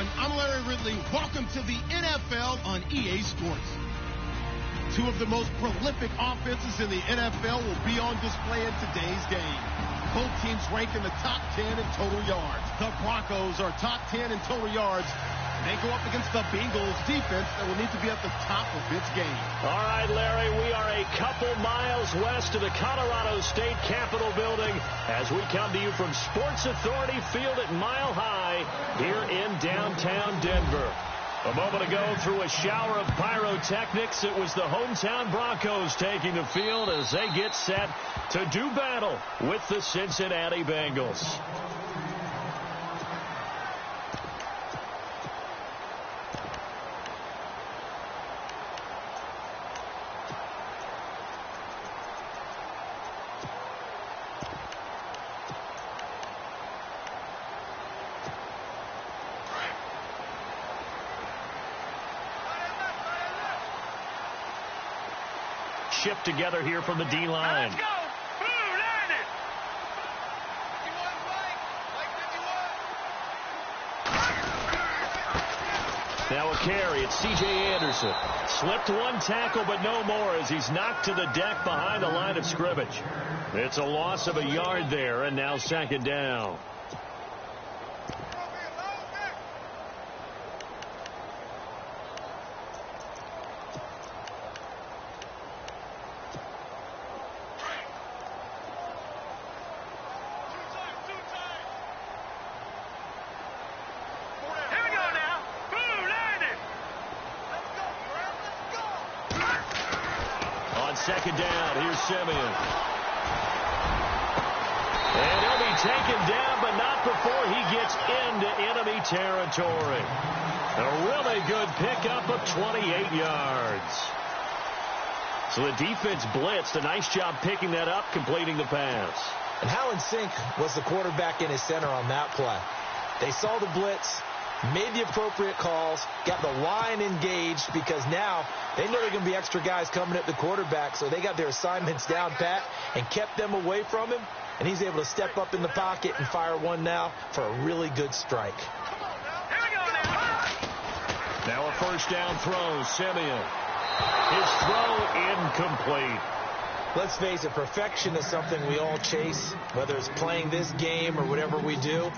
everyone. I'm Larry Ridley. Welcome to the NFL on EA Sports. Two of the most prolific offenses in the NFL will be on display in today's game. Both teams rank in the top 10 in total yards. The Broncos are top 10 in total yards. They go up against the Bengals defense that will need to be at the top of its game. All right, Larry, we are a couple miles west of the Colorado State Capitol building as we come to you from Sports Authority Field at Mile High here in downtown Denver. A moment ago, through a shower of pyrotechnics, it was the hometown Broncos taking the field as they get set to do battle with the Cincinnati Bengals. Shift together here from the D-line. Let's go! Boom, learn it! Now a carry. It's C.J. Anderson. Slipped one tackle, but no more as he's knocked to the deck behind the line of scrimmage. It's a loss of a yard there, and now second down. Second down, here's Simeon. And he'll be taken down, but not before he gets into enemy territory. A really good pickup of 28 yards. So the defense blitzed. A nice job picking that up, completing the pass. And how in sync was the quarterback in his center on that play? They saw the blitz, made the appropriate calls, got the line engaged because now they know there are going to be extra guys coming at the quarterback, so they got their assignments down pat and kept them away from him, and he's able to step up in the pocket and fire one now for a really good strike. Now a first down throw, Simeon. His throw incomplete. Let's face it, perfection is something we all chase, whether it's playing this game or whatever we do.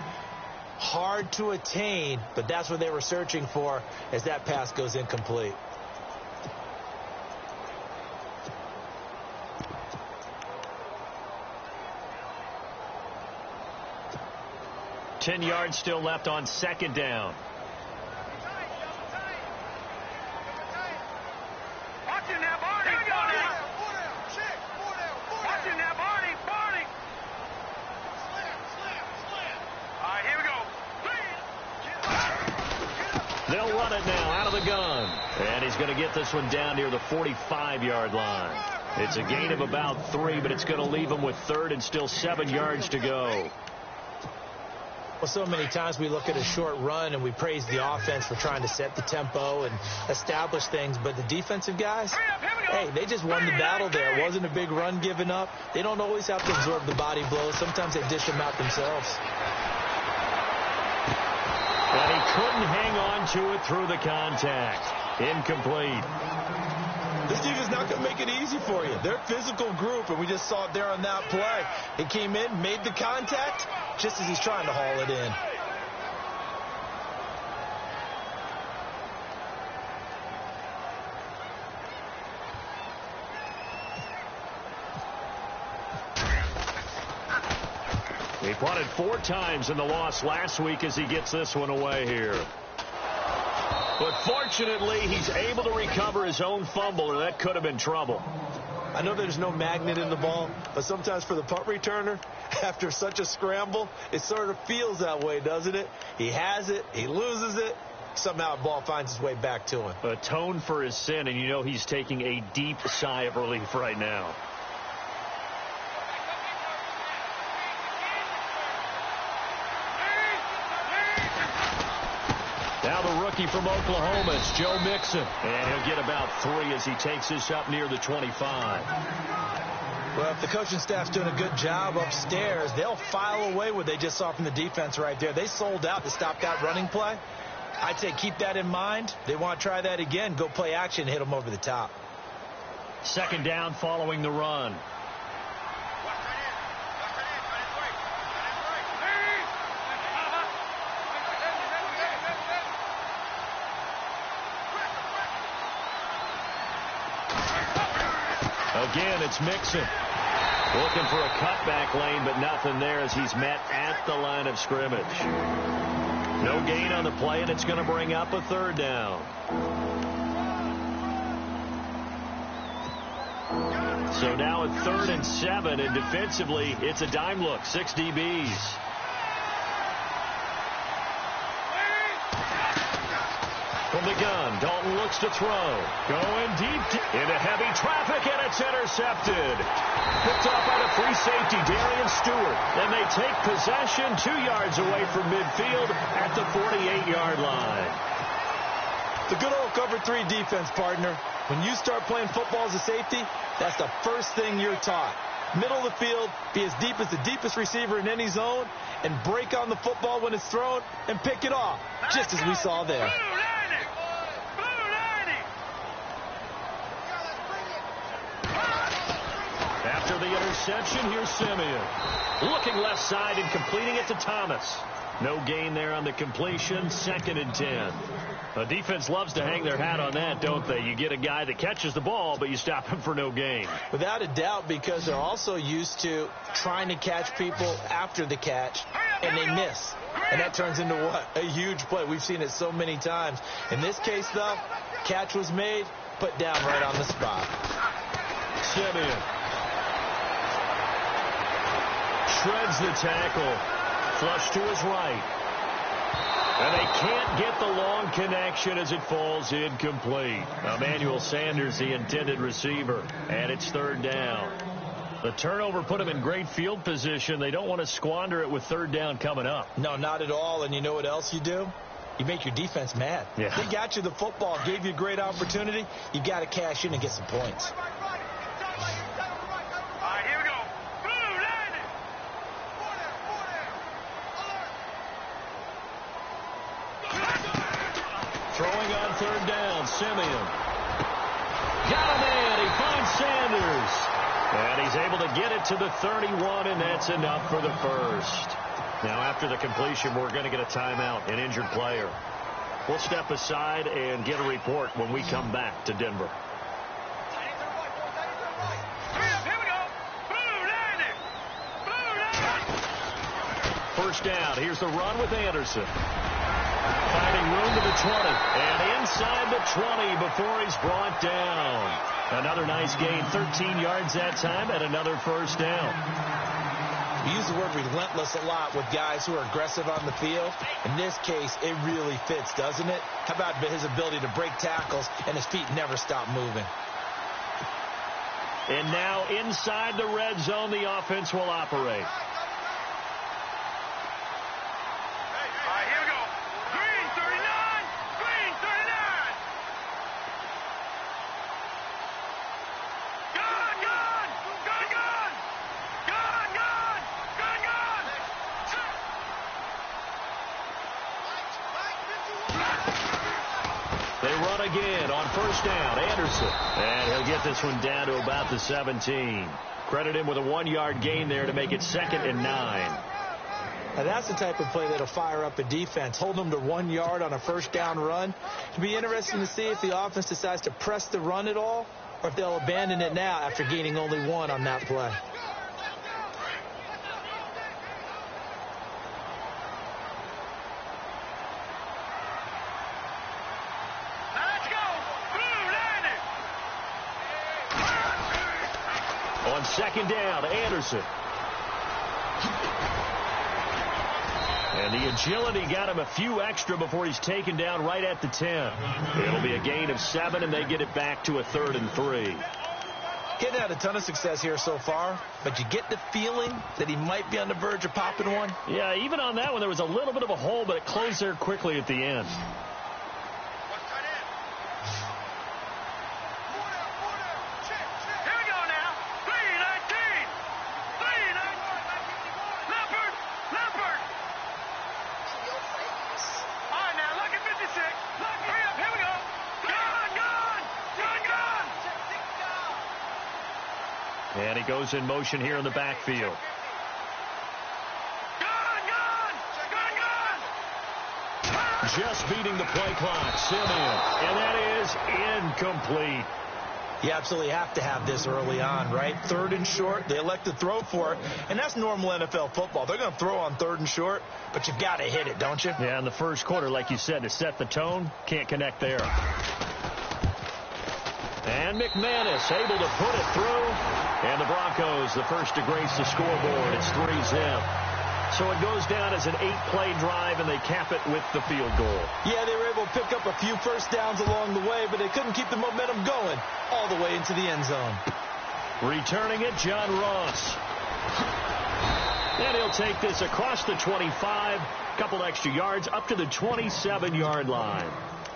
Hard to attain, but that's what they were searching for as that pass goes incomplete. Ten yards still left on second down. They'll run it now out of the gun. And he's going to get this one down near the 45-yard line. It's a gain of about 3, but it's going to leave him with third and still 7 yards to go. Well, so many times we look at a short run and we praise the offense for trying to set the tempo and establish things. But the defensive guys, hey, they just won the battle there. It wasn't a big run given up. They don't always have to absorb the body blows. Sometimes they dish them out themselves. And he couldn't hang on to it through the contact. Incomplete. This defense is not going to make it easy for you. They're a physical group, and we just saw it there on that play. He came in, made the contact, just as he's trying to haul it in. He punted 4 times in the loss last week as he gets this one away here. But fortunately, he's able to recover his own fumble, or that could have been trouble. I know there's no magnet in the ball, but sometimes for the punt returner, after such a scramble, it sort of feels that way, doesn't it? He has it, he loses it, somehow the ball finds its way back to him. Atone for his sin, and you know he's taking a deep sigh of relief right now. Now the rookie from Oklahoma, it's Joe Mixon. And he'll get about 3 as he takes this up near the 25. Well, if the coaching staff's doing a good job upstairs, they'll file away what they just saw from the defense right there. They sold out to stop that running play. I'd say keep that in mind. They want to try that again. Go play action, hit them over the top. Second down following the run. Again, it's Mixon. Looking for a cutback lane, but nothing there as he's met at the line of scrimmage. No gain on the play, and it's going to bring up a third down. So now at 3rd and 7, and defensively, it's a dime look. 6 DBs. From the gun, Dalton looks to throw. Going deep into heavy traffic, and it's intercepted. Picked off by the free safety, Darian Stewart. And they take possession 2 yards away from midfield at the 48-yard line. The good old cover 3 defense, partner. When you start playing football as a safety, that's the first thing you're taught. Middle of the field, be as deep as the deepest receiver in any zone, and break on the football when it's thrown and pick it off, just as we saw there. After the interception, here's Simeon. Looking left side and completing it to Thomas. No gain there on the completion. 2nd and 10. The defense loves to hang their hat on that, don't they? You get a guy that catches the ball, but you stop him for no gain. Without a doubt, because they're also used to trying to catch people after the catch, and they miss. And that turns into what? A huge play. We've seen it so many times. In this case, though, catch was made, put down right on the spot. Simeon shreds the tackle. Flush to his right. And they can't get the long connection as it falls incomplete. Emmanuel Sanders, the intended receiver, and it's 3rd down. The turnover put them in great field position. They don't want to squander it with 3rd down coming up. No, not at all. And you know what else you do? You make your defense mad. Yeah. They got you the football, gave you a great opportunity. You got to cash in and get some points. Throwing on 3rd down, Simeon. Got a man. He finds Sanders. And he's able to get it to the 31, and that's enough for the first. Now, after the completion, we're going to get a timeout, an injured player. We'll step aside and get a report when we come back to Denver. First down. Here's the run with Anderson. Finding room to the 20. And inside the 20 before he's brought down. Another nice gain. 13 yards that time and another first down. We use the word relentless a lot with guys who are aggressive on the field. In this case, it really fits, doesn't it? How about his ability to break tackles and his feet never stop moving? And now inside the red zone, the offense will operate. Again on first down, Anderson. And he'll get this one down to about the 17. Credit him with a 1-yard gain there to make it 2nd and 9. Now that's the type of play that'll fire up a defense. Hold them to 1 yard on a first down run. It'll be interesting to see if the offense decides to press the run at all or if they'll abandon it now after gaining only 1 on that play. On 2nd down, Anderson. And the agility got him a few extra before he's taken down right at the 10. It'll be a gain of 7, and they get it back to a 3rd and 3. Getting had a ton of success here so far, but you get the feeling that he might be on the verge of popping one. Yeah, even on that one, there was a little bit of a hole, but it closed there quickly at the end. And he goes in motion here in the backfield. Just beating the play clock. Simeon. And that is incomplete. You absolutely have to have this early on, right? 3rd and short. They elect to throw for it. And that's normal NFL football. They're going to throw on 3rd and short, but you got to hit it, don't you? Yeah, in the first quarter, like you said, to set the tone, can't connect there. And McManus able to put it through. And the Broncos, the first to grace the scoreboard. It's 3-zip. So it goes down as an 8-play drive, and they cap it with the field goal. Yeah, they were able to pick up a few first downs along the way, but they couldn't keep the momentum going all the way into the end zone. Returning it, John Ross. And he'll take this across the 25, couple extra yards, up to the 27-yard line.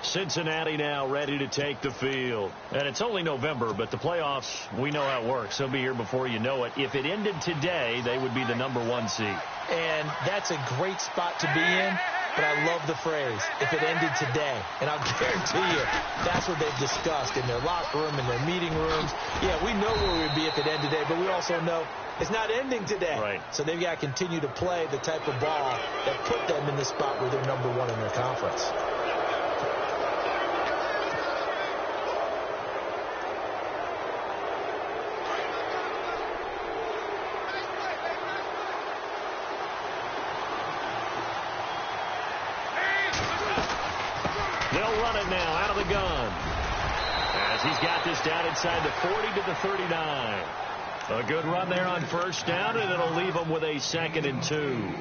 Cincinnati now ready to take the field. And it's only November, but the playoffs, we know how it works. They'll be here before you know it. If it ended today, they would be the #1 seed. And that's a great spot to be in, but I love the phrase, if it ended today. And I'll guarantee you, that's what they've discussed in their locker room, in their meeting rooms. Yeah, we know where we'd be if it ended today, but we also know it's not ending today. Right. So they've got to continue to play the type of ball that put them in the spot where they're #1 in their conference. They'll run it now out of the gun. As he's got this down inside the 40 to the 39. A good run there on first down, and it'll leave them with a 2nd and 2.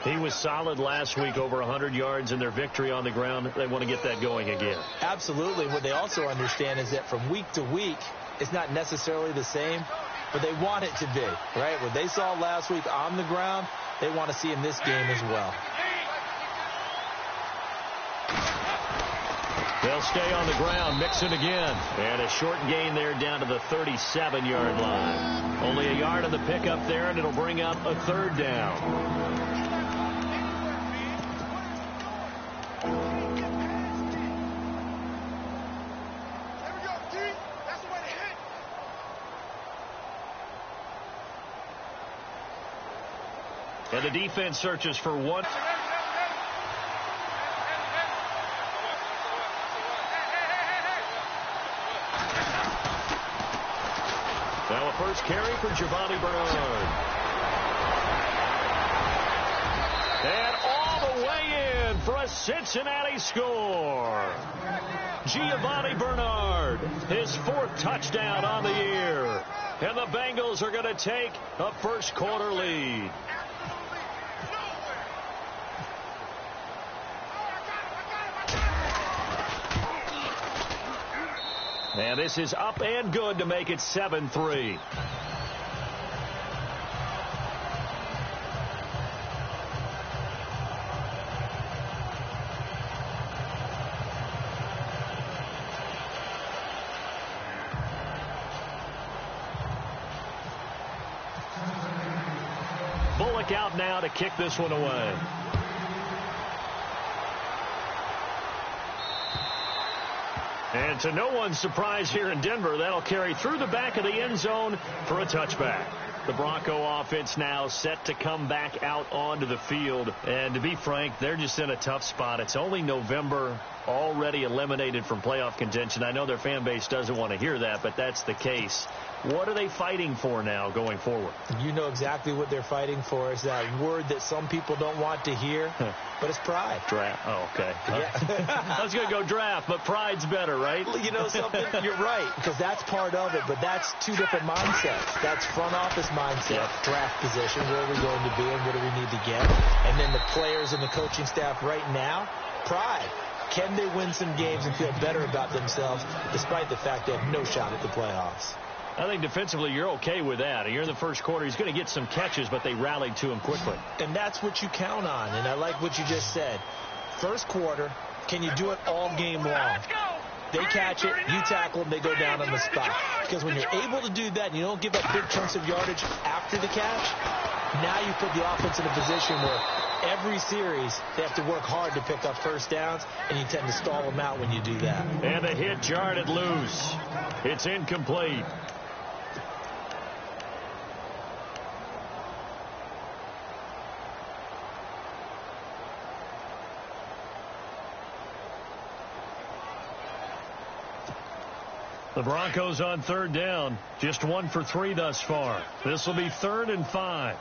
He was solid last week, over 100 yards in their victory on the ground. They want to get that going again. Absolutely. What they also understand is that from week to week, it's not necessarily the same, but they want it to be, right? What they saw last week on the ground, they want to see in this game as well. They'll stay on the ground, mix it again. And a short gain there down to the 37-yard line. Only a yard on the pickup there, and it'll bring up a 3rd down. And the defense searches for one. Now a first carry for Giovanni Bernard. And all the way in for a Cincinnati score. Giovanni Bernard, his 4th touchdown on the year. And the Bengals are going to take a first quarter lead. And this is up and good to make it 7-3. Bullock out now to kick this one away. And to no one's surprise here in Denver, that'll carry through the back of the end zone for a touchback. The Bronco offense now set to come back out onto the field. And to be frank, they're just in a tough spot. It's only November, already eliminated from playoff contention. I know their fan base doesn't want to hear that, but that's the case. What are they fighting for now going forward? You know exactly what they're fighting for. Is that word that some people don't want to hear, but it's pride. Draft. Oh, okay. Yeah. I was going to go draft, but pride's better, right? You know something? You're right, because that's part of it, but that's two different mindsets. That's front office mindset, draft position, where are we going to be and what do we need to get? And then the players and the coaching staff right now, pride. Can they win some games and feel better about themselves despite the fact they have no shot at the playoffs? I think defensively you're okay with that. You're in the first quarter. He's going to get some catches, but they rallied to him quickly. And that's what you count on. And I like what you just said. First quarter, can you do it all game long? They catch it, you tackle them, they go down on the spot. Because when you're able to do that and you don't give up big chunks of yardage after the catch, now you put the offense in a position where every series they have to work hard to pick up first downs, and you tend to stall them out when you do that. And the hit jarred it loose. It's incomplete. The Broncos on third down. Just 1 for 3 thus far. This will be 3rd and 5.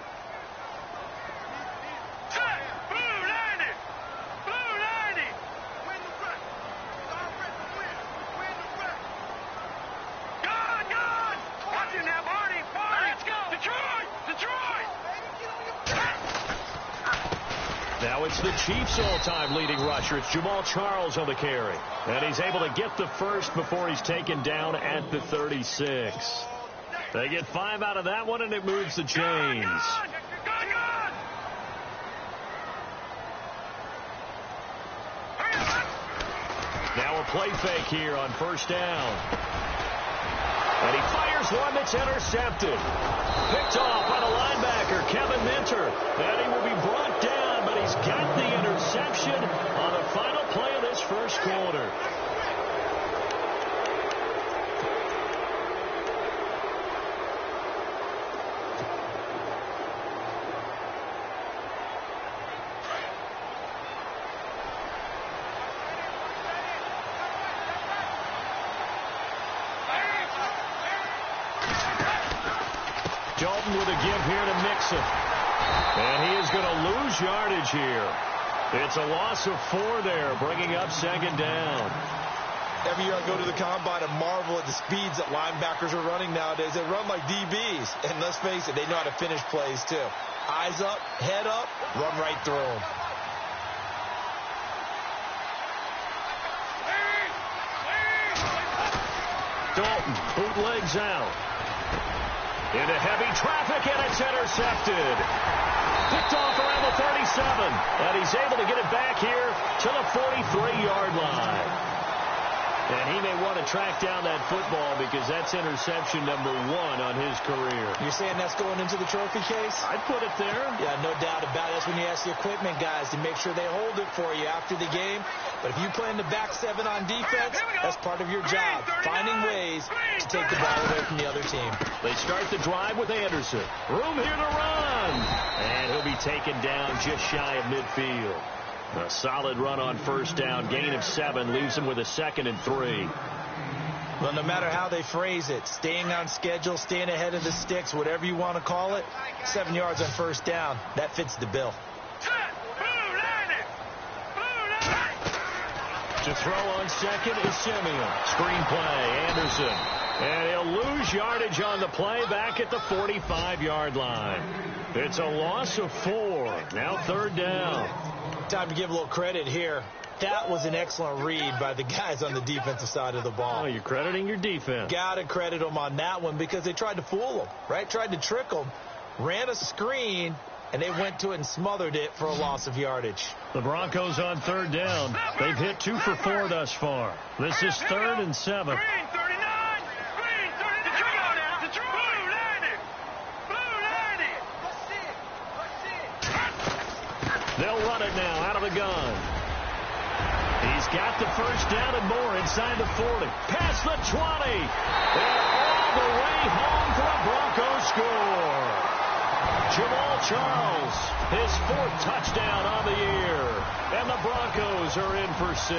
Now it's the Chiefs' all-time leading rusher. It's Jamal Charles on the carry. And he's able to get the first before he's taken down at the 36. They get 5 out of that one, and it moves the chains. Now a play fake here on first down. And he fires one that's intercepted. Picked off by the linebacker, Kevin Minter. And he will be brought down, but he's got the interception on the final play of this first quarter. Dalton with a give here to Mixon. And he is going to lose yardage here. It's a loss of 4 there, bringing up 2nd down. Every year I go to the combine and marvel at the speeds that linebackers are running nowadays. They run like DBs. And let's face it, they know how to finish plays too. Eyes up, head up, run right through them. Dalton bootlegs out. Into heavy traffic, and it's intercepted. Picked off around the 37, and he's able to get it back here to the 43-yard line. And he may want to track down that football because that's interception number 1 on his career. You're saying that's going into the trophy case? I'd put it there. Yeah, no doubt about it. That's when you ask the equipment guys to make sure they hold it for you after the game. But if you play in the back 7 on defense, that's part of your job, finding ways to take the ball away from the other team. They start the drive with Anderson. Room here to run. And he'll be taken down just shy of midfield. A solid run on first down. Gain of 7 leaves him with a 2nd and 3. Well, no matter how they phrase it, staying on schedule, staying ahead of the sticks, whatever you want to call it, 7 yards on first down, that fits the bill. To throw on second is Simeon. Screen play, Anderson. And he'll lose yardage on the play back at the 45-yard line. It's a loss of 4. Now 3rd down. Time to give a little credit here. That was an excellent read by the guys on the defensive side of the ball. Oh, you're crediting your defense. Got to credit them on that one because they tried to fool them, right? Tried to trick them. Ran a screen, and they went to it and smothered it for a loss of yardage. The Broncos on 3rd down. They've hit 2 for 4 thus far. This is 3rd and 7. They'll run it now out of the gun. He's got the first down and more inside the 40. Past the 20. And all the way home for a Broncos score. Jamal Charles, his 4th touchdown on the year. And the Broncos are in for 6.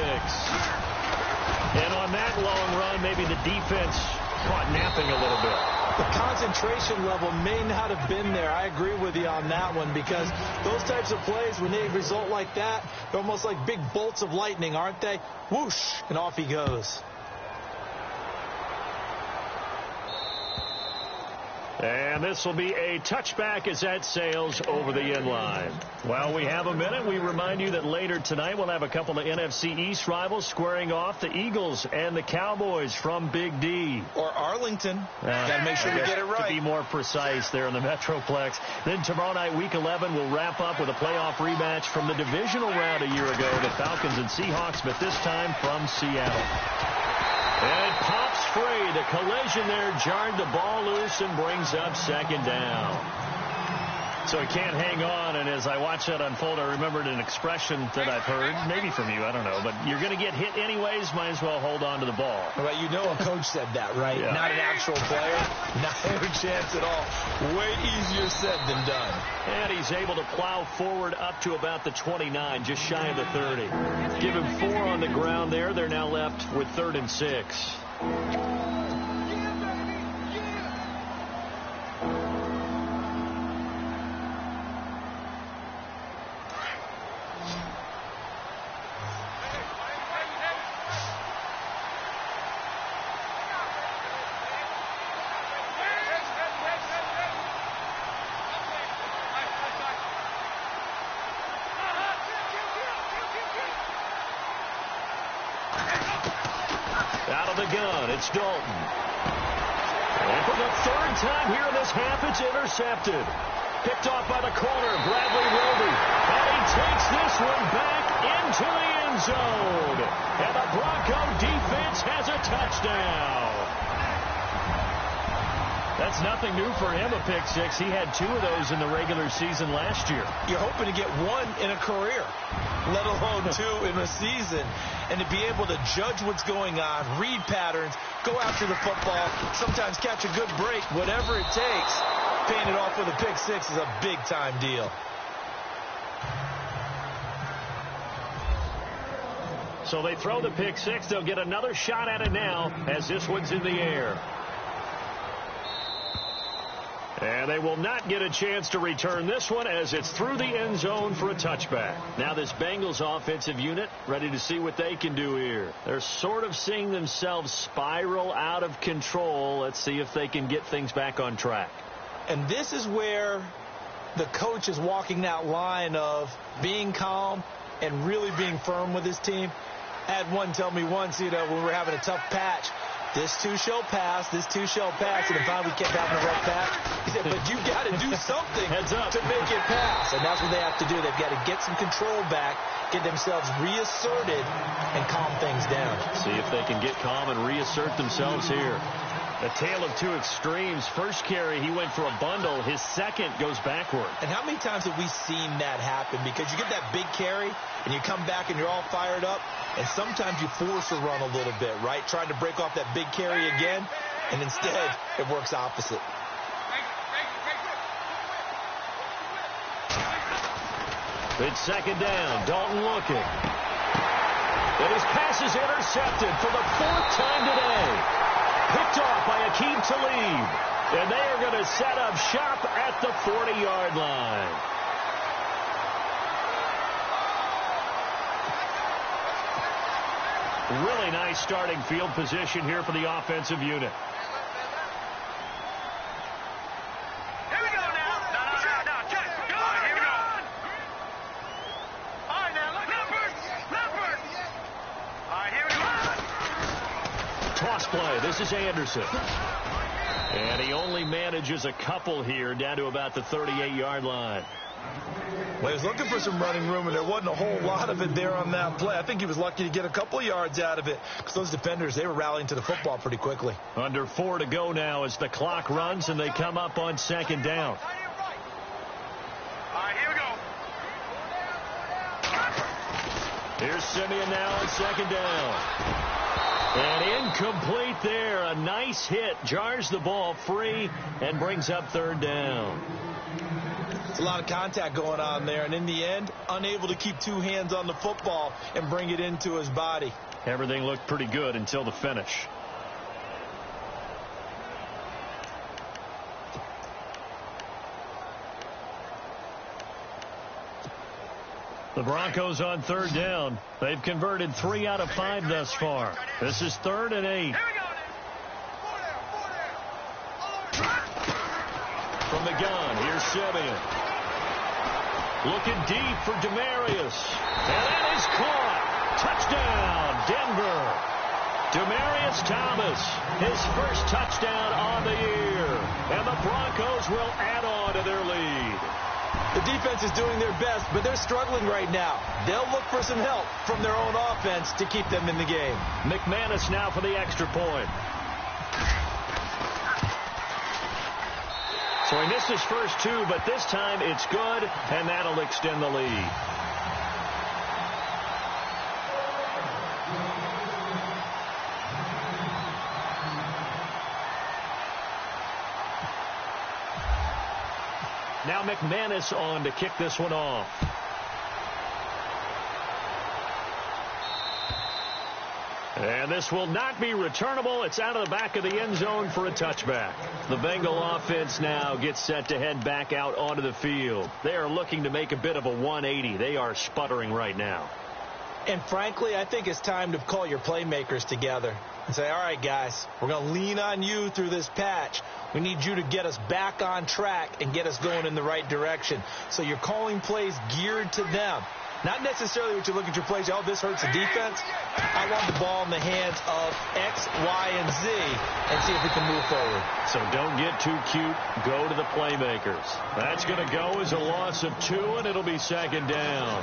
And on that long run, maybe the defense caught napping a little bit. The concentration level may not have been there. I agree with you on that one because those types of plays, when they result like that, they're almost like big bolts of lightning, aren't they? Whoosh, and off he goes. And this will be a touchback as that sails over the end line. While we have a minute, we remind you that later tonight we'll have a couple of NFC East rivals squaring off, the Eagles and the Cowboys from Big D. Or Arlington. Got to make sure we get it right. To be more precise there in the Metroplex. Then tomorrow night, Week 11, we'll wrap up with a playoff rematch from the divisional round a year ago, the Falcons and Seahawks, but this time from Seattle. And it pops free. The collision there jarred the ball loose and brings up 2nd down. So he can't hang on, and as I watch that unfold, I remembered an expression that I've heard, maybe from you, I don't know, but you're going to get hit anyways, might as well hold on to the ball. Well, you know a coach said that, right? Yeah. Not an actual player. Not a chance at all. Way easier said than done. And he's able to plow forward up to about the 29, just shy of the 30. Give him 4 on the ground there. They're now left with 3rd and 6. Out of the gun, it's Dalton. And for the third time here in this half, it's intercepted. Picked off by the corner, Bradley Roby. And he takes this one back into the end zone. And the Bronco defense has a touchdown. That's nothing new for him, a pick six. He had 2 of those in the regular season last year. You're hoping to get 1 in a career, let alone 2 in a season. And to be able to judge what's going on, read patterns, go after the football, sometimes catch a good break, whatever it takes, paying it off with a pick six is a big-time deal. So they throw the pick six. They'll get another shot at it now as this one's in the air. And they will not get a chance to return this one as it's through the end zone for a touchback. Now this Bengals offensive unit ready to see what they can do here. They're sort of seeing themselves spiral out of control. Let's see if they can get things back on track. And this is where the coach is walking that line of being calm and really being firm with his team. I had one tell me once, when we were having a tough patch, this too shall pass, this too shall pass, and finally we kept having a rough patch. He said, but you got to do something to make it pass. And that's what they have to do. They've got to get some control back, get themselves reasserted, and calm things down. See if they can get calm and reassert themselves here. A tale of 2 extremes. First carry, he went for a bundle. His second goes backward. And how many times have we seen that happen? Because you get that big carry, and you come back and you're all fired up, and sometimes you force a run a little bit, right? Trying to break off that big carry again, and instead it works opposite. It's second down. Dalton looking. And his pass is intercepted for the 4th time today. Picked off by Akeem Talib. And they are going to set up shop at the 40-yard line. Really nice starting field position here for the offensive unit. Here we go now. No. Check. Go on. Here we go. All right, now. Left first. All right, here we go. Toss play. This is Anderson. And he only manages a couple here down to about the 38-yard line. Well, he was looking for some running room, and there wasn't a whole lot of it there on that play. I think he was lucky to get a couple of yards out of it because those defenders, they were rallying to the football pretty quickly. Under 4 to go now as the clock runs, and they come up on second down. All right, here we go. Here's Simeon now on second down. And incomplete there. A nice hit. Jars the ball free and brings up third down. It's a lot of contact going on there, and in the end, unable to keep 2 hands on the football and bring it into his body. Everything looked pretty good until the finish. The Broncos on third down. They've converted 3 out of 5 thus far. This is 3rd and 8. Here we go. From the gun, here's Simeon. Looking deep for Demarius. And that is caught. Touchdown, Denver. Demarius Thomas, his first touchdown on the year. And the Broncos will add on to their lead. The defense is doing their best, but they're struggling right now. They'll look for some help from their own offense to keep them in the game. McManus now for the extra point. So he missed his first 2, but this time it's good, and that'll extend the lead. Now McManus on to kick this one off. And this will not be returnable. It's out of the back of the end zone for a touchback. The Bengal offense now gets set to head back out onto the field. They are looking to make a bit of a 180. They are sputtering right now. And frankly, I think it's time to call your playmakers together and say, all right, guys, we're going to lean on you through this patch. We need you to get us back on track and get us going in the right direction. So you're calling plays geared to them. Not necessarily what you look at your plays, oh, this hurts the defense. I want the ball in the hands of X, Y, and Z and see if we can move forward. So don't get too cute. Go to the playmakers. That's going to go as a loss of 2, and it'll be second down.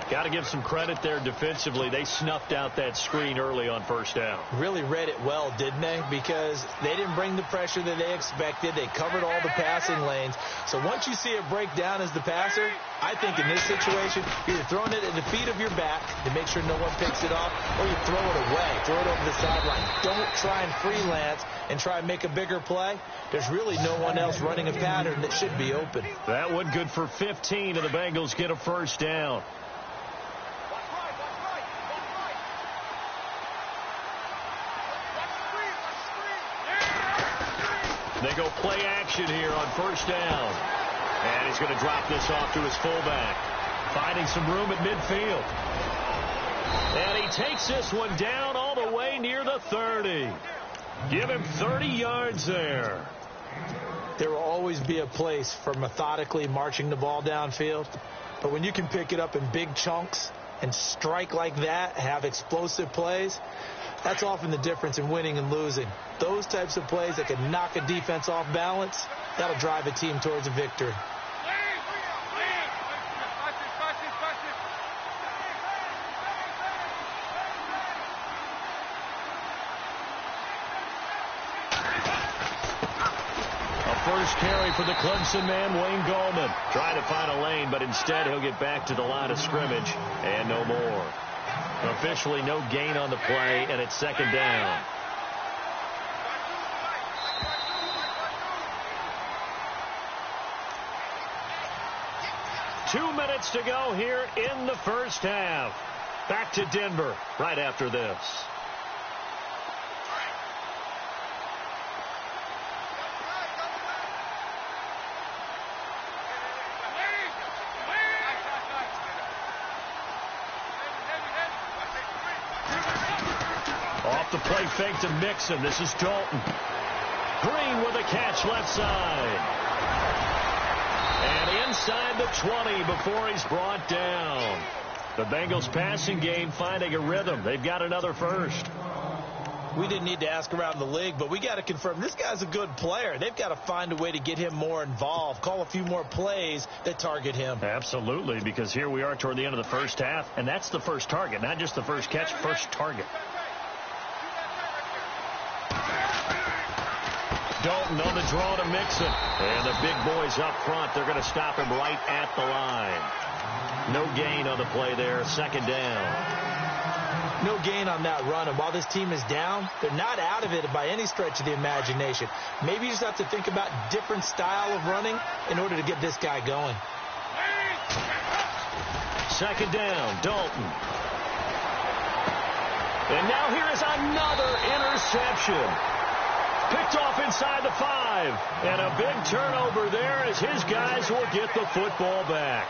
Got to give some credit there defensively. They snuffed out that screen early on first down. Really read it well, didn't they? Because they didn't bring the pressure that they expected. They covered all the passing lanes. So once you see it break down as the passer, I think in this situation, you're either throwing it at the feet of your back to make sure no one picks it off, or you throw it away, throw it over the sideline. Don't try and freelance and try and make a bigger play. There's really no one else running a pattern that should be open. That one good for 15, and the Bengals get a first down. They go play action here on first down. And he's going to drop this off to his fullback. Finding some room at midfield. And he takes this one down all the way near the 30. Give him 30 yards there. There will always be a place for methodically marching the ball downfield. But when you can pick it up in big chunks and strike like that, have explosive plays, that's often the difference in winning and losing. Those types of plays that can knock a defense off balance, that'll drive a team towards a victory. First carry for the Clemson man, Wayne Gallman. Trying to find a lane, but instead he'll get back to the line of scrimmage and no more. Officially no gain on the play, and it's second down. Two minutes to go here in the first half. Back to Denver right after this. Off the play fake to Mixon. This is Dalton. Green with a catch left side. And inside the 20 before he's brought down. The Bengals passing game finding a rhythm. They've got another first. We didn't need to ask around the league, but we got to confirm this guy's a good player. They've got to find a way to get him more involved, call a few more plays that target him. Absolutely, because here we are toward the end of the first half, and that's the first target, not just the first catch, first target. Dalton on the draw to Mixon. And the big boys up front, they're going to stop him right at the line. No gain on the play there, second down. No gain on that run, and while this team is down, they're not out of it by any stretch of the imagination. Maybe you just have to think about different style of running in order to get this guy going. Second down, Dalton. And now here is another interception. Picked off inside the 5. And a big turnover there as his guys will get the football back.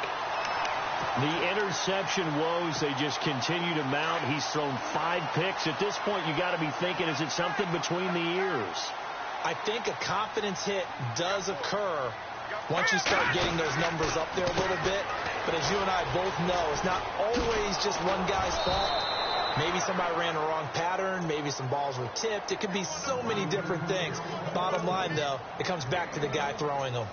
The interception woes, they just continue to mount. He's thrown 5 picks. At this point, you got to be thinking, is it something between the ears? I think a confidence hit does occur once you start getting those numbers up there a little bit. But as you and I both know, it's not always just one guy's fault. Maybe somebody ran a wrong pattern. Maybe some balls were tipped. It could be so many different things. Bottom line, though, it comes back to the guy throwing them.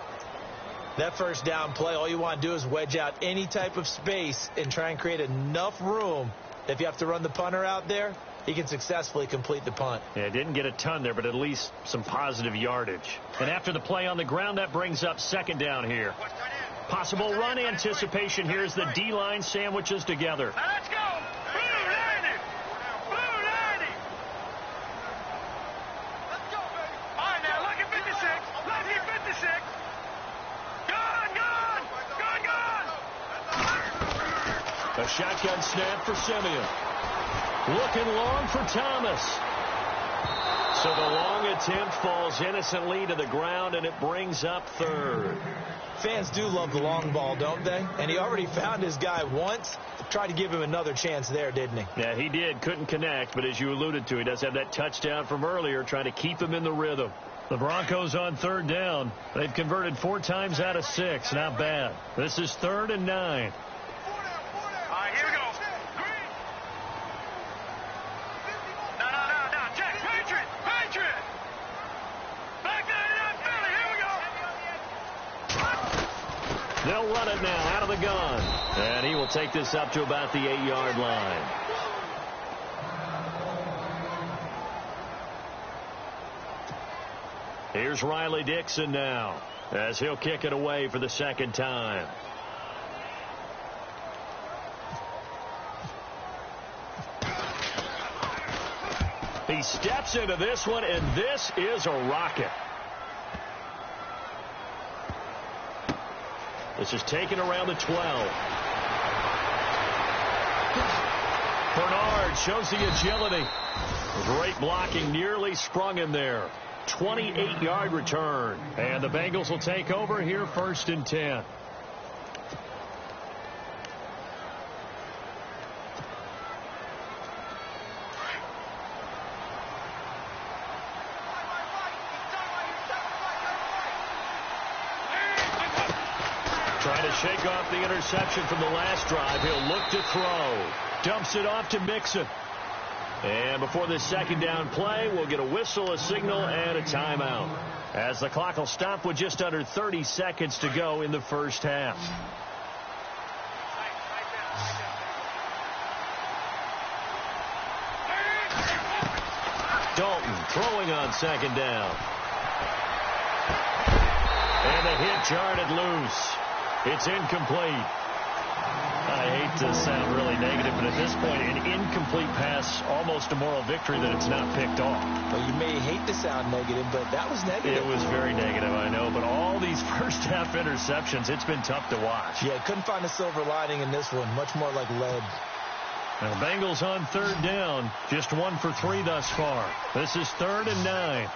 That first down play, all you want to do is wedge out any type of space and try and create enough room that if you have to run the punter out there, he can successfully complete the punt. Yeah, didn't get a ton there, but at least some positive yardage. And after the play on the ground, that brings up second down here. Possible run anticipation here as the D-line sandwiches together. Let's go. Blue 90. Blue 90. Let's go, baby. All right, now look at 56. Look at 56. A shotgun snap for Simeon. Looking long for Thomas. So the long attempt falls innocently to the ground, and it brings up third. Fans do love the long ball, don't they? And he already found his guy once. Tried to give him another chance there, didn't he? Yeah, he did. Couldn't connect, but as you alluded to, he does have that touchdown from earlier, trying to keep him in the rhythm. The Broncos on third down. They've converted 4 times out of 6. Not bad. This is 3rd and 9. All They'll run it now out of the gun. And he will take this up to about the 8-yard line. Here's Riley Dixon now as he'll kick it away for the second time. He steps into this one, and this is a rocket. This is taken around the 12. Bernard shows the agility. Great blocking, nearly sprung him there. 28-yard return. And the Bengals will take over here, 1st and 10. Trying to shake off the interception from the last drive. He'll look to throw. Dumps it off to Mixon. And before this second down play, we'll get a whistle, a signal, and a timeout, as the clock will stop with just under 30 seconds to go in the first half. Dalton throwing on second down. And the hit jarred it loose. It's incomplete. I hate to sound really negative, but at this point, an incomplete pass, almost a moral victory that it's not picked off. Well, you may hate to sound negative, but that was negative. It was very negative, I know, but all these first-half interceptions, it's been tough to watch. Yeah, couldn't find a silver lining in this one, much more like lead. Now, Bengals on 3rd down, just 1 for 3 thus far. This is 3rd and 9.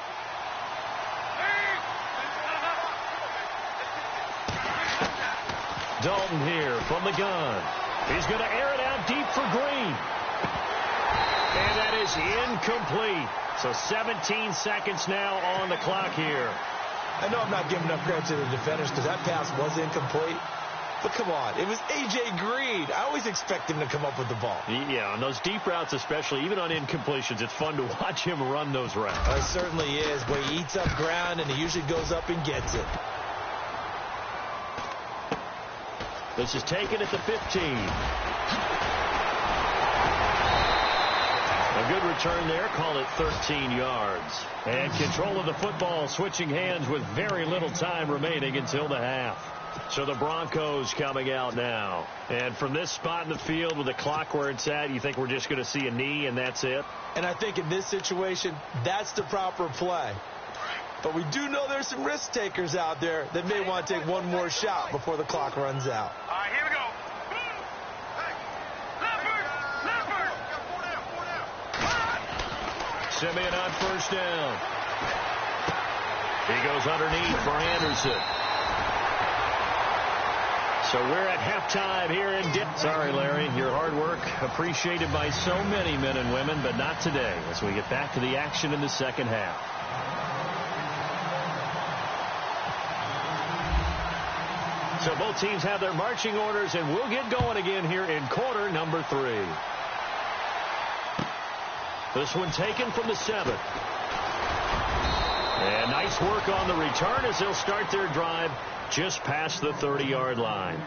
Dalton here from the gun. He's going to air it out deep for Green. And that is incomplete. So 17 seconds now on the clock here. I know I'm not giving enough credit to the defenders because that pass was incomplete. But come on, it was A.J. Green. I always expect him to come up with the ball. Yeah, on those deep routes especially, even on incompletions, it's fun to watch him run those routes. It certainly is, but he eats up ground and he usually goes up and gets it. This is taken at the 15. A good return there. Call it 13 yards. And control of the football switching hands with very little time remaining until the half. So the Broncos coming out now. And from this spot in the field with the clock where it's at, you think we're just going to see a knee and that's it? And I think in this situation, that's the proper play. But we do know there's some risk takers out there that may want to take one more shot before the clock runs out. All right, here we go. Simeon on 1st down. He goes underneath for Anderson. So we're at halftime here in Sorry, Larry, your hard work appreciated by so many men and women, but not today as we get back to the action in the second half. So both teams have their marching orders, and we'll get going again here in quarter number 3. This one taken from the 7. And nice work on the return as they'll start their drive just past the 30-yard line.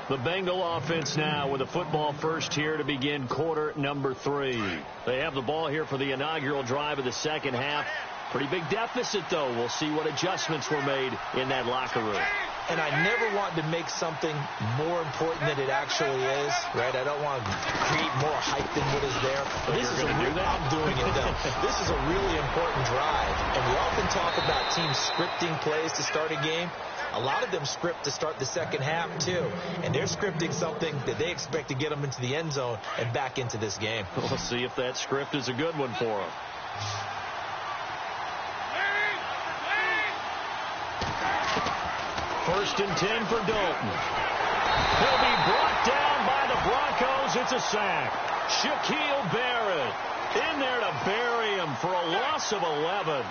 The Bengal offense now with a football first here to begin quarter number 3. They have the ball here for the inaugural drive of the second half. Pretty big deficit, though. We'll see what adjustments were made in that locker room. And I never want to make something more important than it actually is, right? I don't want to create more hype than what is there. But this is I'm doing it, though. This is a really important drive. And we often talk about teams scripting plays to start a game. A lot of them script to start the second half, too. And they're scripting something that they expect to get them into the end zone and back into this game. We'll see if that script is a good one for them. First and 10 for Dalton. He'll be brought down by the Broncos. It's a sack. Shaquille Barrett in there to bury him for a loss of 11.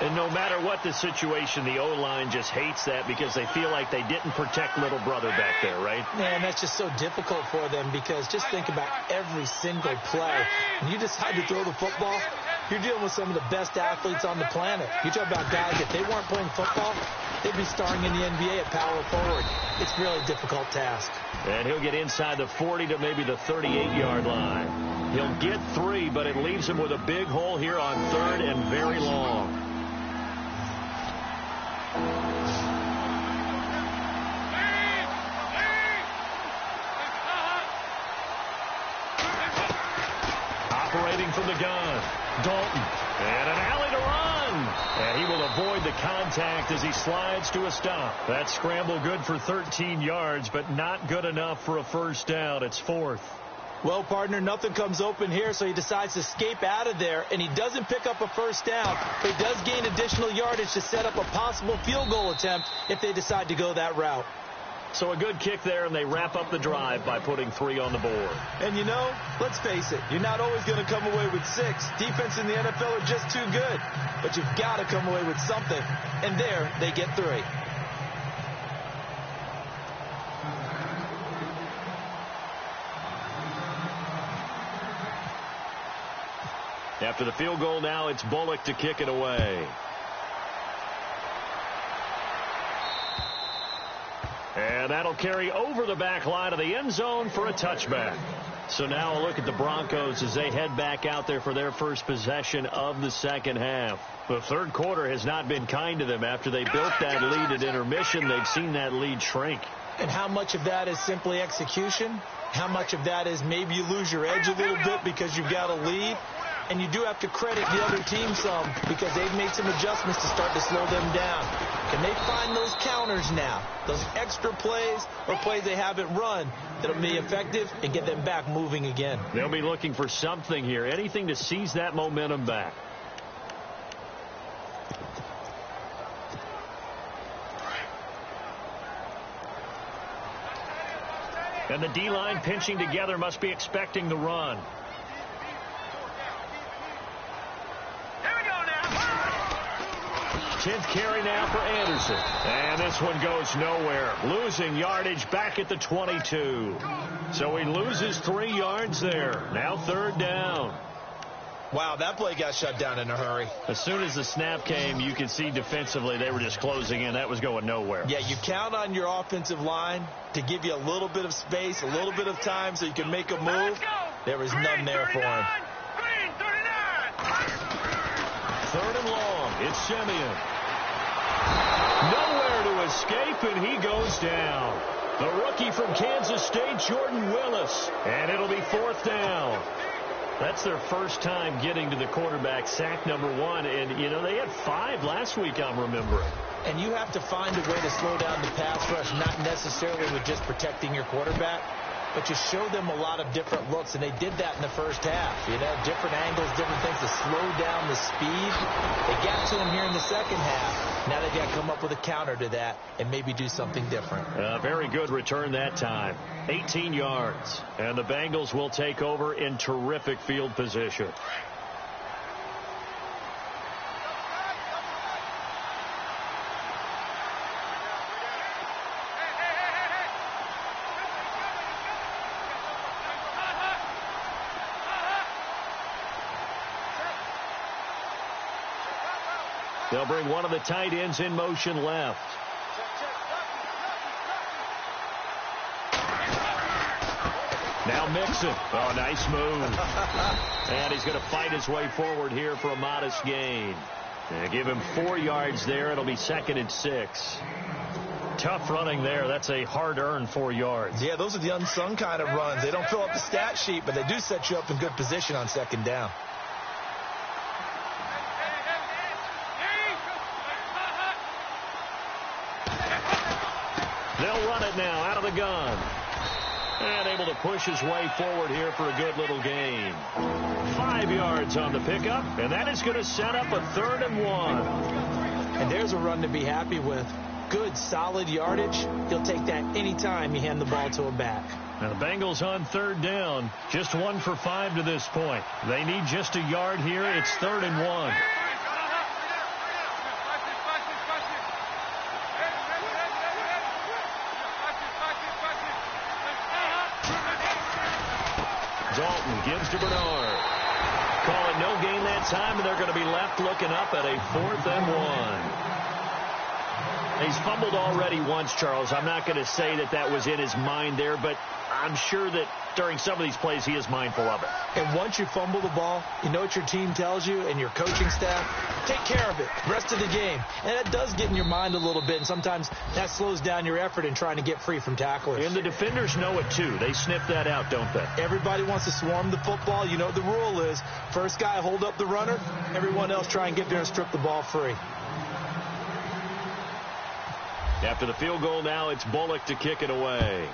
And no matter what the situation, the O-line just hates that because they feel like they didn't protect little brother back there, right? Man, that's just so difficult for them because just think about every single play. When you decide to throw the football, You're dealing with some of the best athletes on the planet. You talk about guys, if they weren't playing football, they'd be starring in the NBA at power forward. It's a really difficult task. And he'll get inside the 40 to maybe the 38-yard line. He'll get 3, but it leaves him with a big hole here on 3rd and very long. Operating from the gun, Dalton, and an alley to run. And he will avoid the contact as he slides to a stop. That scramble good for 13 yards, but not good enough for a first down. It's 4th. Well, partner, nothing comes open here, so he decides to escape out of there, and he doesn't pick up a first down, but he does gain additional yardage to set up a possible field goal attempt if they decide to go that route. So a good kick there, and they wrap up the drive by putting 3 on the board. And, you know, let's face it, you're not always going to come away with 6. Defense in the NFL are just too good. But you've got to come away with something. And there, they get 3. After the field goal now, it's Bullock to kick it away. And that'll carry over the back line of the end zone for a touchback. So now a look at the Broncos as they head back out there for their first possession of the second half. The third quarter has not been kind to them. After they built that lead at intermission, they've seen that lead shrink. And how much of that is simply execution? How much of that is maybe you lose your edge a little bit because you've got a lead? And you do have to credit the other team some because they've made some adjustments to start to slow them down. Can they find those counters now, those extra plays or plays they haven't run that'll be effective and get them back moving again? They'll be looking for something here, anything to seize that momentum back. And the D-line pinching together must be expecting the run. 10th carry now for Anderson. And this one goes nowhere. Losing yardage back at the 22. So he loses 3 yards there. Now 3rd down. Wow, that play got shut down in a hurry. As soon as the snap came, you could see defensively they were just closing in. That was going nowhere. Yeah, you count on your offensive line to give you a little bit of space, a little bit of time so you can make a move. There was none there for him. 3rd and long. It's Simeon. Nowhere to escape, and he goes down. The rookie from Kansas State, Jordan Willis. And it'll be 4th down. That's their first time getting to the quarterback, sack number 1. And, you know, they had 5 last week, I'm remembering. And you have to find a way to slow down the pass rush, not necessarily with just protecting your quarterback, but you show them a lot of different looks, and they did that in the first half. You know, different angles, different things to slow down the speed. They got to him here in the second half. Now they've got to come up with a counter to that and maybe do something different. Very good return that time. 18 yards. And the Bengals will take over in terrific field position. They'll bring one of the tight ends in motion left. Now Mixon. Oh, nice move. And he's going to fight his way forward here for a modest gain. And give him 4 yards there. It'll be 2nd and 6. Tough running there. That's a hard-earned 4 yards. Yeah, those are the unsung kind of runs. They don't fill up the stat sheet, but they do set you up in good position on 2nd down. They'll run it now out of the gun. And able to push his way forward here for a good little gain. 5 yards on the pickup, and that is going to set up a 3rd and 1. And there's a run to be happy with. Good, solid yardage. He'll take that anytime you hand the ball to a back. Now the Bengals on 3rd down. Just 1 for 5 to this point. They need just a yard here. It's 3rd and 1. Dalton gives to Bernard. Calling no field gain that time, and they're going to be left looking up at a 4th and 1. He's fumbled already once, Charles. I'm not going to say that that was in his mind there, but I'm sure that during some of these plays he is mindful of it. And once you fumble the ball, you know what your team tells you and your coaching staff? Take care of it rest of the game. And that does get in your mind a little bit, and sometimes that slows down your effort in trying to get free from tacklers. And the defenders know it, too. They sniff that out, don't they? Everybody wants to swarm the football. You know what the rule is. First guy hold up the runner. Everyone else try and get there and strip the ball free. After the field goal now, it's Bullock to kick it away.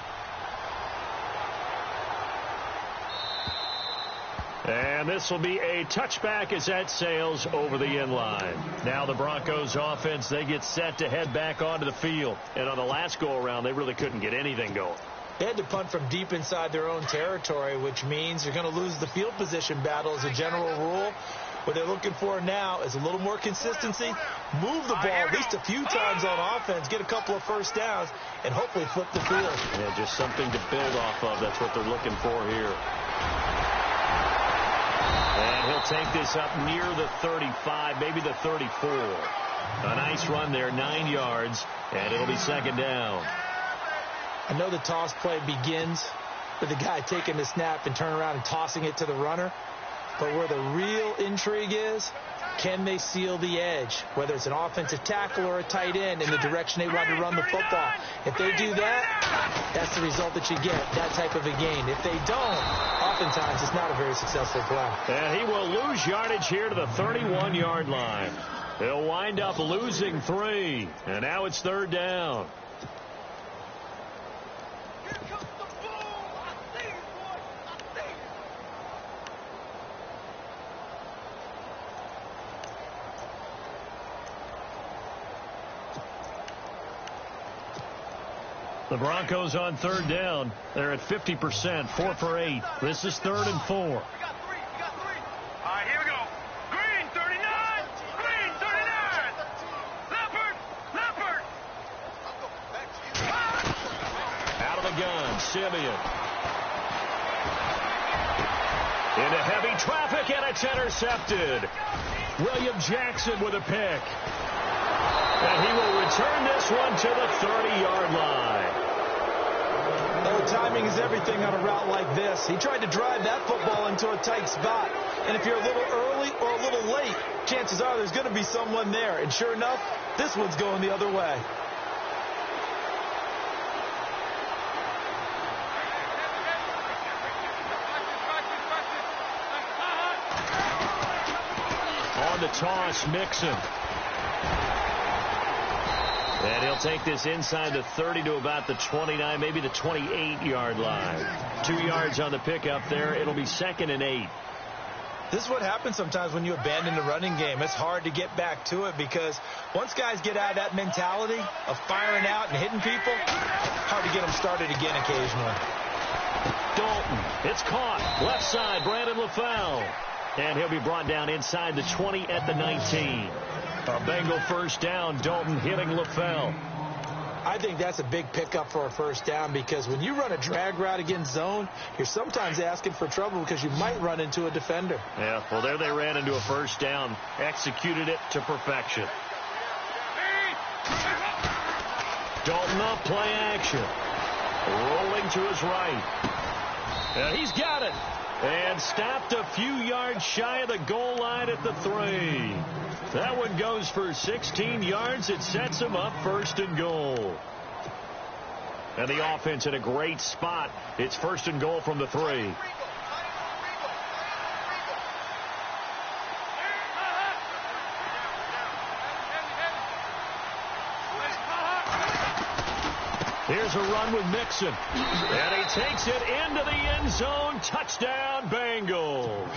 And this will be a touchback as that sails over the end line. Now the Broncos offense, they get set to head back onto the field. And on the last go-around, they really couldn't get anything going. They had to punt from deep inside their own territory, which means you're going to lose the field position battle as a general rule. What they're looking for now is a little more consistency, move the ball at least a few times on offense, get a couple of first downs, and hopefully flip the field. Yeah, just something to build off of. That's what they're looking for here. And he'll take this up near the 35, maybe the 34. A nice run there, 9 yards, and it'll be 2nd down. I know the toss play begins with the guy taking the snap and turning around and tossing it to the runner. But where the real intrigue is, can they seal the edge, whether it's an offensive tackle or a tight end, in the direction they want to run the football? If they do that, that's the result that you get, that type of a gain. If they don't, oftentimes it's not a very successful play. And he will lose yardage here to the 31-yard line. He'll wind up losing 3, and now it's 3rd down. The Broncos on 3rd down. They're at 50%, 4 for 8. This is 3rd and 4. We got 3. All right, here we go. Green, 39. Green, 39. Leopard. Out of the gun, Simeon. Into heavy traffic, and it's intercepted. William Jackson with a pick. And he will return this one to the 30-yard line. Oh, timing is everything on a route like this. He tried to drive that football into a tight spot. And if you're a little early or a little late, chances are there's going to be someone there. And sure enough, this one's going the other way. On the toss, Mixon. And he'll take this inside the 30 to about the 29, maybe the 28-yard line. 2 yards on the pickup there. It'll be 2nd and 8. This is what happens sometimes when you abandon the running game. It's hard to get back to it because once guys get out of that mentality of firing out and hitting people, hard to get them started again occasionally. Dalton, it's caught. Left side, Brandon LaFell. And he'll be brought down inside the 20 at the 19. A Bengal first down, Dalton hitting LaFell. I think that's a big pickup for a first down because when you run a drag route against zone, you're sometimes asking for trouble because you might run into a defender. Yeah, well, there they ran into a first down, executed it to perfection. Dalton up, play action. Rolling to his right. And he's got it. And stopped a few yards shy of the goal line at the 3. That one goes for 16 yards. It sets him up 1st and goal. And the offense in a great spot. It's 1st and goal from the 3. Here's a run with Mixon. And he takes it into the end zone. Touchdown, Bengals.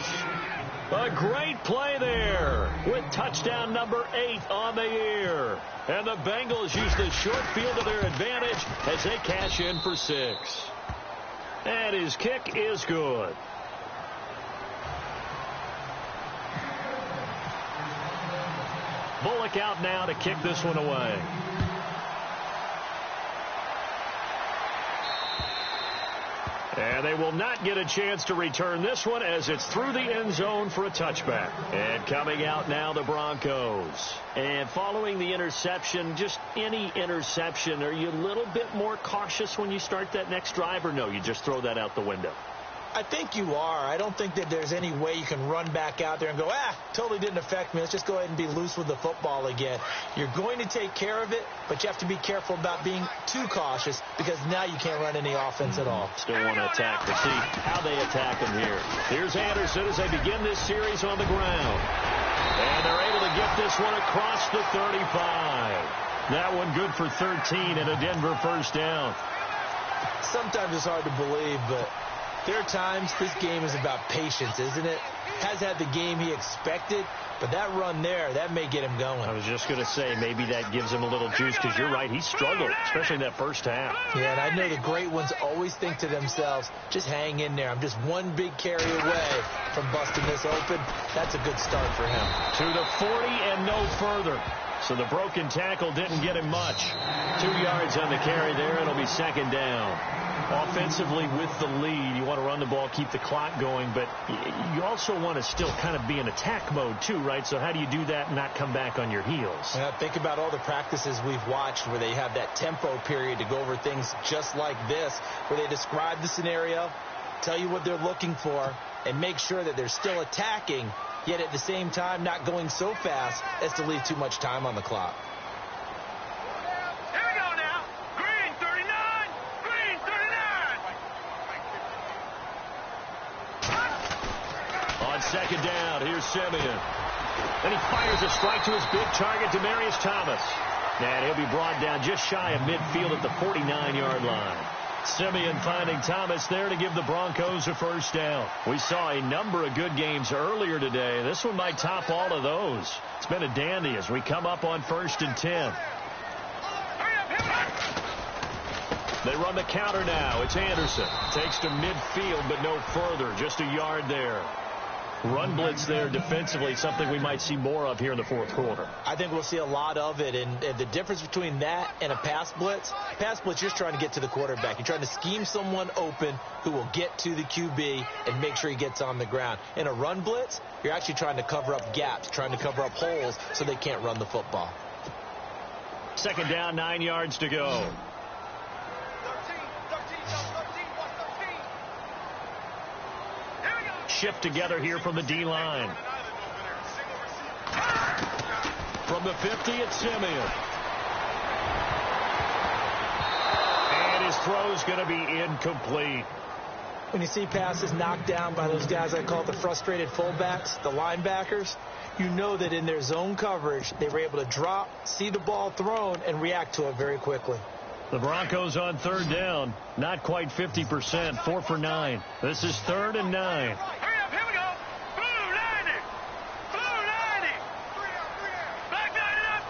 A great play there with touchdown number 8 on the year. And the Bengals use the short field to their advantage as they cash in for 6. And his kick is good. Bullock out now to kick this one away. And they will not get a chance to return this one as it's through the end zone for a touchback. And coming out now, the Broncos. And following the interception, just any interception, are you a little bit more cautious when you start that next drive, or no, you just throw that out the window? I think you are. I don't think that there's any way you can run back out there and go, totally didn't affect me. Let's just go ahead and be loose with the football again. You're going to take care of it, but you have to be careful about being too cautious because now you can't run any offense at all. Still want to attack. We'll see how they attack him here. Here's Anderson as they begin this series on the ground. And they're able to get this one across the 35. That one good for 13 and a Denver first down. Sometimes it's hard to believe, but there are times this game is about patience, isn't it? Has had the game he expected, but that run there, that may get him going. I was just going to say, maybe that gives him a little juice because you're right, he struggled, especially in that first half. Yeah, and I know the great ones always think to themselves, just hang in there. I'm just one big carry away from busting this open. That's a good start for him. To the 40 and no further. So the broken tackle didn't get him much. 2 yards on the carry there. It'll be second down. Offensively with the lead, you want to run the ball, keep the clock going, but you also want to still kind of be in attack mode too, right? So how do you do that and not come back on your heels? Yeah, think about all the practices we've watched where they have that tempo period to go over things just like this, where they describe the scenario, tell you what they're looking for, and make sure that they're still attacking, yet at the same time not going so fast as to leave too much time on the clock. Here we go now. Green 39. Green 39. On second down, here's Simeon. Then he fires a strike to his big target, Demaryius Thomas. And he'll be brought down just shy of midfield at the 49-yard line. Simeon finding Thomas there to give the Broncos a first down. We saw a number of good games earlier today. This one might top all of those. It's been a dandy as we come up on 1st and 10. They run the counter now. It's Anderson. Takes to midfield, but no further. Just a yard there. Run blitz there defensively, something we might see more of here in the fourth quarter. I think we'll see a lot of it, and the difference between that and a pass blitz, you're just trying to get to the quarterback. You're trying to scheme someone open who will get to the QB and make sure he gets on the ground. In a run blitz, you're actually trying to cover up gaps, trying to cover up holes so they can't run the football. Second down, 9 yards to go. Shift together here from the D-line. From the 50, it's Simeon. And his throw's going to be incomplete. When you see passes knocked down by those guys I call the frustrated fullbacks, the linebackers, you know that in their zone coverage, they were able to drop, see the ball thrown, and react to it very quickly. The Broncos on third down, not quite 50%, 4 for 9. This is 3rd and 9. Hurry up, here we go. Blue 90. Blue 90. Black 99.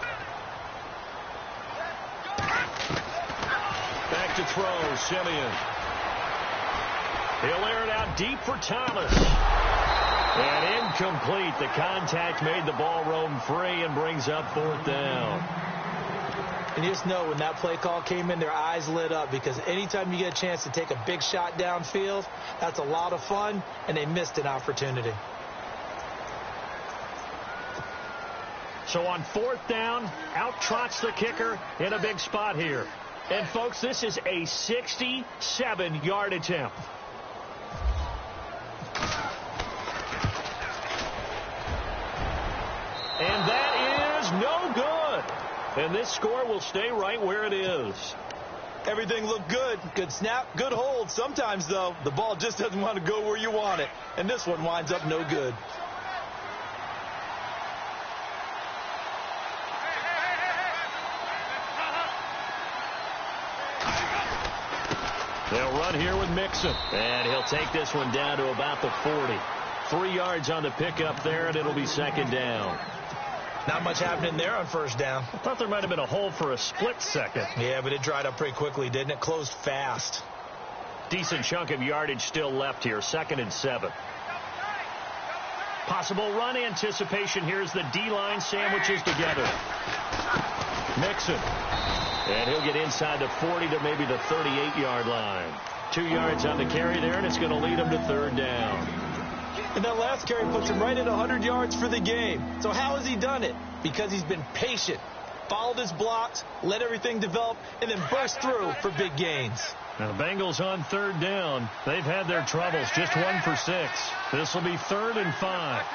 Back to throw, Simeon. He'll air it out deep for Thomas. And incomplete. The contact made the ball roam free and brings up 4th down. And you just know when that play call came in, their eyes lit up because anytime you get a chance to take a big shot downfield, that's a lot of fun, and they missed an opportunity. So on 4th down, out trots the kicker in a big spot here. And, folks, this is a 67-yard attempt. And that is no good. And this score will stay right where it is. Everything looked good. Good snap, good hold. Sometimes, though, the ball just doesn't want to go where you want it. And this one winds up no good. They'll run here with Mixon. And he'll take this one down to about the 40. 3 yards on the pickup there, and it'll be second down. Not much happening there on first down. I thought there might have been a hole for a split second. Yeah, but it dried up pretty quickly, didn't it? Closed fast. Decent chunk of yardage still left here. 2nd and 7. Possible run anticipation. Here's the D-line sandwiches together. Mixon. And he'll get inside the 40 to maybe the 38-yard line. 2 yards on the carry there, and it's going to lead him to 3rd down. And that last carry puts him right at 100 yards for the game. So how has he done it? Because he's been patient, followed his blocks, let everything develop, and then burst through for big gains. Now the Bengals on 3rd down. They've had their troubles, just 1 for 6. This will be 3rd and 5.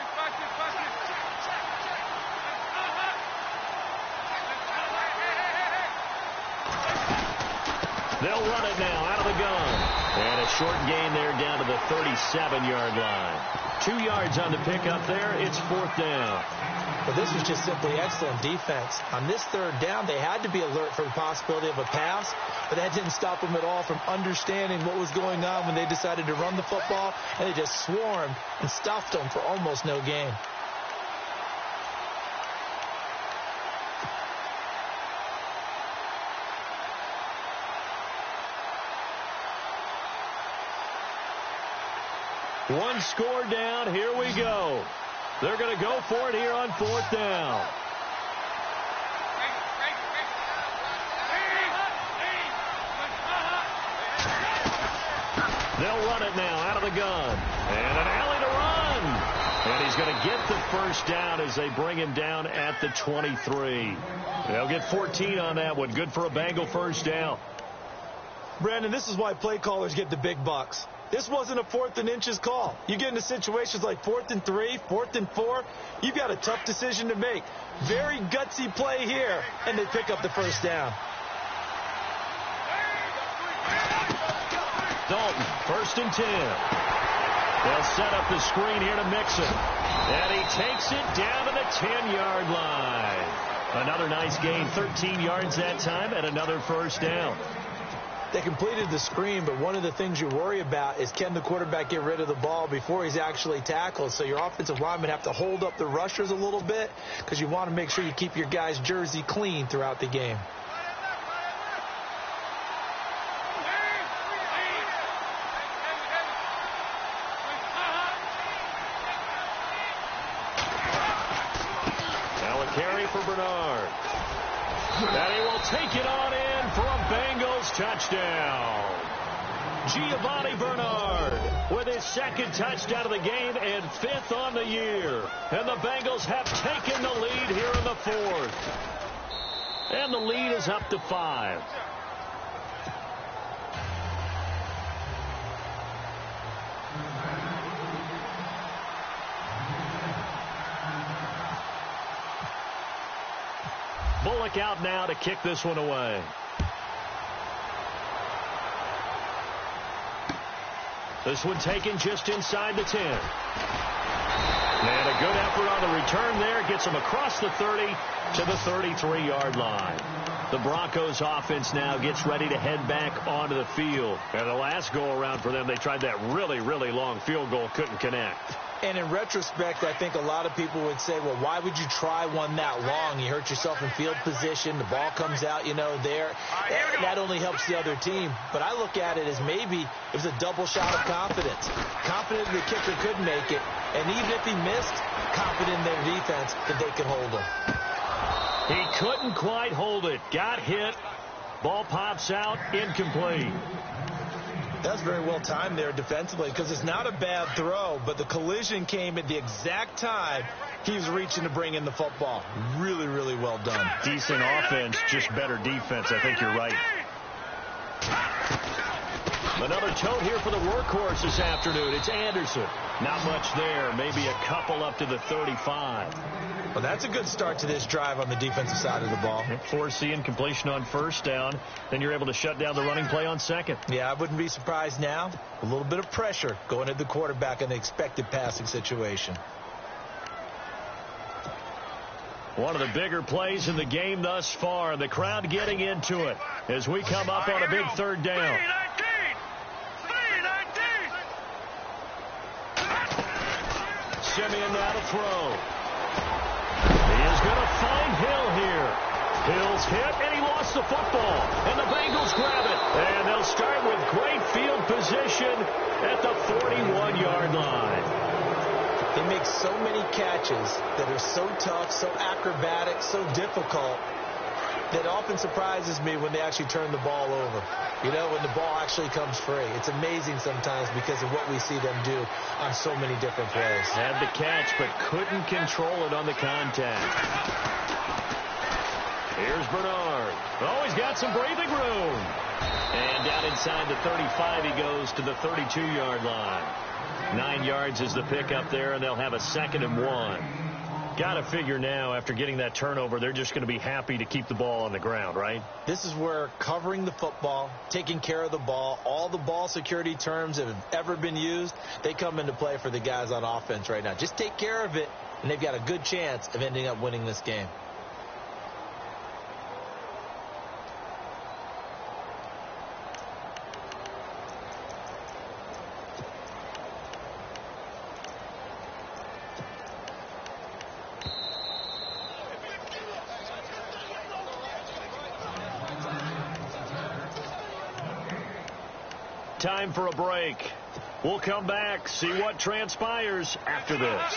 They'll run it now out of the gun. And a short gain there down to the 37-yard line. 2 yards on the pickup there. It's 4th down. But this was just simply excellent defense. On this 3rd down, they had to be alert for the possibility of a pass, but that didn't stop them at all from understanding what was going on when they decided to run the football, and they just swarmed and stuffed them for almost no gain. One score down. Here we go. They're going to go for it here on 4th down. They'll run it now out of the gun. And an alley to run. And he's going to get the 1st down as they bring him down at the 23. They'll get 14 on that one. Good for a Bengal 1st down. Brandon, this is why play callers get the big bucks. This wasn't a 4th and inches call. You get into situations like 4th and 3, 4th and 4. You've got a tough decision to make. Very gutsy play here, and they pick up the 1st down. Dalton, 1st and 10. They'll set up the screen here to Mixon. And he takes it down to the 10-yard line. Another nice gain, 13 yards that time, and another 1st down. They completed the screen, but one of the things you worry about is can the quarterback get rid of the ball before he's actually tackled. So your offensive linemen have to hold up the rushers a little bit because you want to make sure you keep your guy's jersey clean throughout the game. Now a carry for Bernard. And he will take it on in for a Bengals touchdown. Giovanni Bernard with his 2nd touchdown of the game and 5th on the year. And the Bengals have taken the lead here in the 4th. And the lead is up to 5. Bullock out now to kick this one away. This one taken just inside the 10. And a good effort on the return there. Gets him across the 30 to the 33-yard line. The Broncos offense now gets ready to head back onto the field. And the last go-around for them, they tried that really, really long field goal. Couldn't connect. And in retrospect, I think a lot of people would say, well, why would you try one that long? You hurt yourself in field position. The ball comes out, there. That only helps the other team. But I look at it as maybe it was a double shot of confidence. Confident the kicker could make it. And even if he missed, confident in their defense that they could hold him. He couldn't quite hold it. Got hit. Ball pops out. Incomplete. That was very well timed there defensively because it's not a bad throw, but the collision came at the exact time he was reaching to bring in the football. Really, really well done. Decent offense, just better defense. I think you're right. Another tote here for the workhorse this afternoon. It's Anderson. Not much there. Maybe a couple up to the 35. Well, that's a good start to this drive on the defensive side of the ball. Force the incompletion on 1st down. Then you're able to shut down the running play on 2nd. Yeah, I wouldn't be surprised now. A little bit of pressure going at the quarterback in the expected passing situation. One of the bigger plays in the game thus far. The crowd getting into it as we come up on a big 3rd down. Simeon now to throw. He is going to find Hill here. Hill's hit, and he lost the football. And the Bengals grab it. And they'll start with great field position at the 41-yard line. They make so many catches that are so tough, so acrobatic, so difficult. that often surprises me when they actually turn the ball over. You know, when the ball actually comes free. It's amazing sometimes because of what we see them do on so many different plays. Had the catch, but couldn't control it on the contact. Here's Bernard. Oh, he's got some breathing room. And down inside the 35, he goes to the 32-yard line. 9 yards is the pickup there, and they'll have a 2nd and 1. Got to figure now, after getting that turnover, they're just going to be happy to keep the ball on the ground, right? This is where covering the football, taking care of the ball, all the ball security terms that have ever been used, they come into play for the guys on offense right now. Just take care of it, and they've got a good chance of ending up winning this game. Time for a break. We'll come back, see what transpires after this.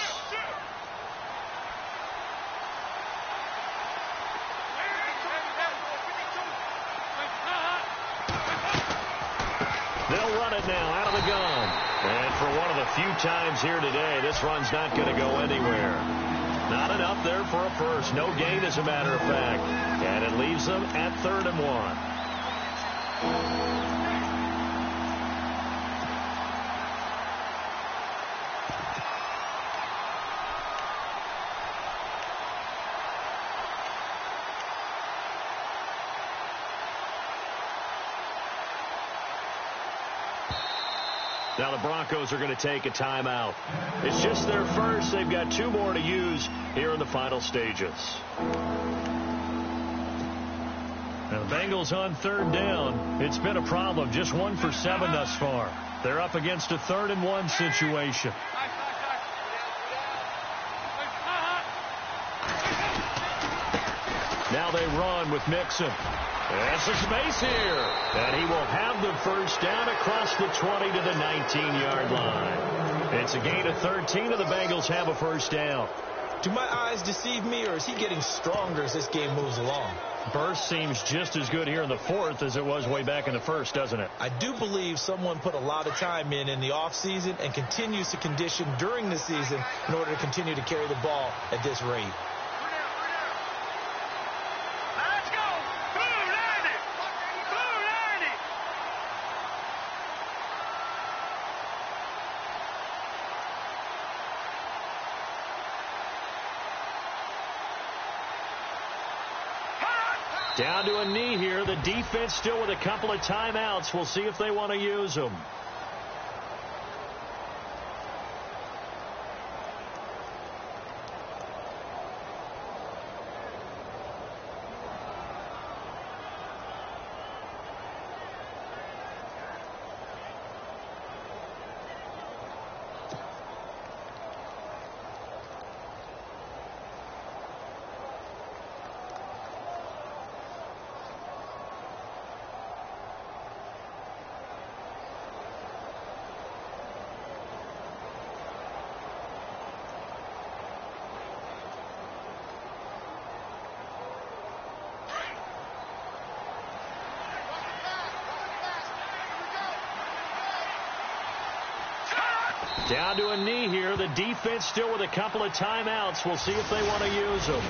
They'll run it now out of the gun. And for one of the few times here today, this run's not going to go anywhere. Not enough there for a first. No gain, as a matter of fact. And it leaves them at 3rd and 1. Now the Broncos are going to take a timeout. It's just their first. They've got 2 more to use here in the final stages. Now the Bengals on 3rd down. It's been a problem. Just 1 for 7 thus far. They're up against a 3rd and 1 situation. Now they run with Mixon. There's some space here. And he will have the first down across the 20 to the 19-yard line. It's a gain of 13, and the Bengals have a first down. Do my eyes deceive me, or is he getting stronger as this game moves along? Burst seems just as good here in the 4th as it was way back in the 1st, doesn't it? I do believe someone put a lot of time in the offseason and continues to condition during the season in order to continue to carry the ball at this rate. Down to a knee here. The defense still with a couple of timeouts. We'll see if they want to use them. Down to a knee here. The defense still with a couple of timeouts. We'll see if they want to use them.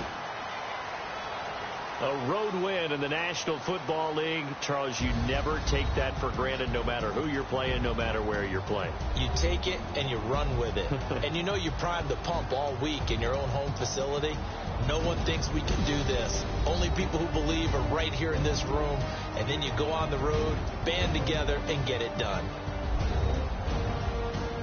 A road win in the National Football League. Charles, you never take that for granted no matter who you're playing, no matter where you're playing. You take it and you run with it. And you know you primed the pump all week in your own home facility. No one thinks we can do this. Only people who believe are right here in this room. And then you go on the road, band together, and get it done.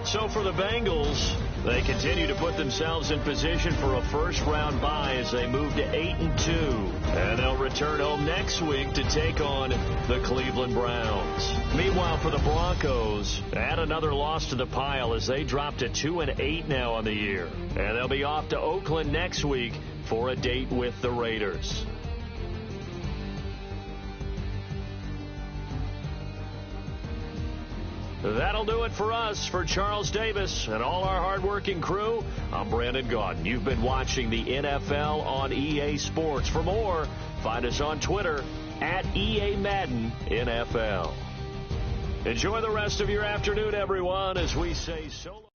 So for the Bengals, they continue to put themselves in position for a first-round bye as they move to 8-2. And they'll return home next week to take on the Cleveland Browns. Meanwhile, for the Broncos, add another loss to the pile as they drop to 2-8 now on the year. And they'll be off to Oakland next week for a date with the Raiders. That'll do it for us. For Charles Davis and all our hardworking crew, I'm Brandon Gaudin. You've been watching the NFL on EA Sports. For more, find us on Twitter at EA Madden NFL. Enjoy the rest of your afternoon, everyone, as we say so long.